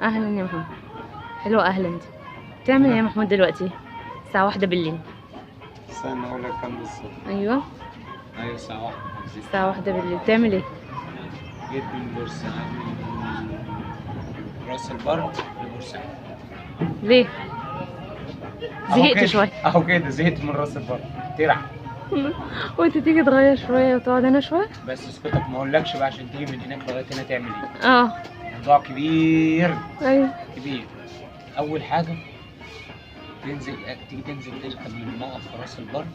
اهلا يا محمود. حلوه اهلا دي. بتعمل ايه يا محمود دلوقتي؟ الساعه 1 بالليل. استنى اقول لك كام بالظبط. ايوه ايوه الساعة 1. الساعه 1 بالليل بتعمل ايه؟ جيت من بورسعيد، من راس البر لبورسعيد. ليه؟ أهو زهقت كده، شويه؟ اهو كده زهقت من راس البر. ترع. وانت تيجي تغير شويه وتقعد هنا شويه؟ بس اسكتك ما اقولكش بقى عشان تيجي من هناك لغايه هنا تعمل ايه. اه موضوع كبير ايوه. كبير. اول حاجه تيجي تنزل تركب من موقف في راس البر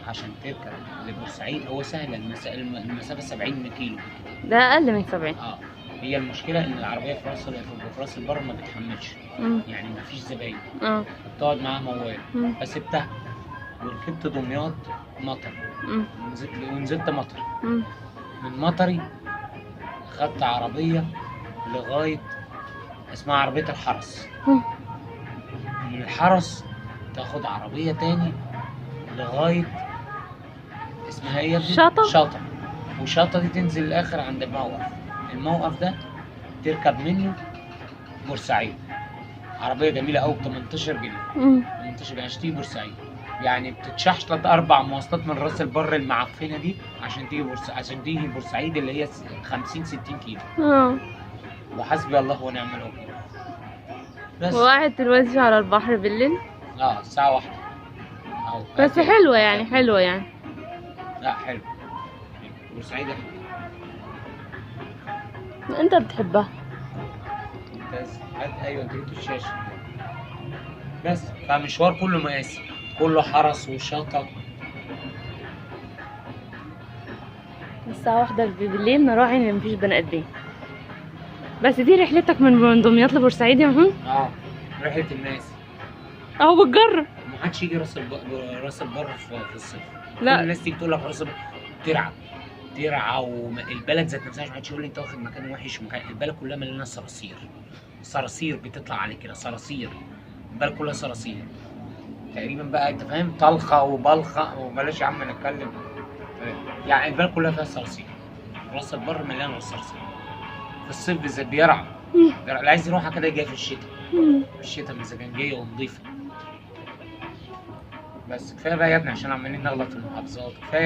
عشان تركب لبورسعيد. هو سهل، المسافه 70 كيلو. ده اقل من 70. اه، هي المشكله ان العربيه في راس البر ما بتحملش، يعني ما فيش زباين. بتقعد معاها موال. فسبتها وركبت دمياط مطر. ونزلت مطر. من مطري خدت عربيه لغايه اسمها عربيه الحرس. من الحرس تاخد عربيه تاني لغايه اسمها ايه يا ابني؟ شاطئ. وشاطئ دي تنزل الاخر عند الموقف ده تركب منه بورسعيد. عربيه جميله قوي ب 18 جنيه. 18 جنيه عشان تيجي بورسعيد. يعني بتتشحطط 4 مواصلات من راس البر المعفنه دي عشان تيجي بورسعيد اللي هي 50 60 كيلو. وحسبي الله ونعم الوكيل. بس وقاعد دلوقتي على البحر بالليل؟ الساعه 1. بس حلوه يعني، حلوه يعني. لا حلو، بورسعيد حلو. انت بتحبها؟ ممتاز. ايوه انت جبت الشاشه. بس فمشوار كله مقاسي، كله حرس وشطط. الساعة 1 بالليل نراعي ان مفيش بني ادمين. بس دي رحلتك من دمياط لبورسعيد يا محمود؟ رحلة الناس. اهو بتجرب. محدش يجي راس البر في الصيف. لا كل الناس تيجي تقول لك راس البر ترعى والبلد ذات نفسها. محدش يقول لي انت واخد مكان وحش البلد كلها مليانه صراصير بتطلع عليك كده، صراصير. البلد كلها صراصير تقريبا بقى، انت فاهم؟ طلخه وبلخه وبلاش يا عم نتكلم. يعني البلد كلها فيها صراصير. راس البر مليانه صراصير في الصيف بالذات. بيرعى. اللي عايز يروحها كده جاي في الشتاء مزاجنجيه ونظيفه. بس كفايه بقى يا ابني عشان عمالين نغلط في المحافظات. كفايه.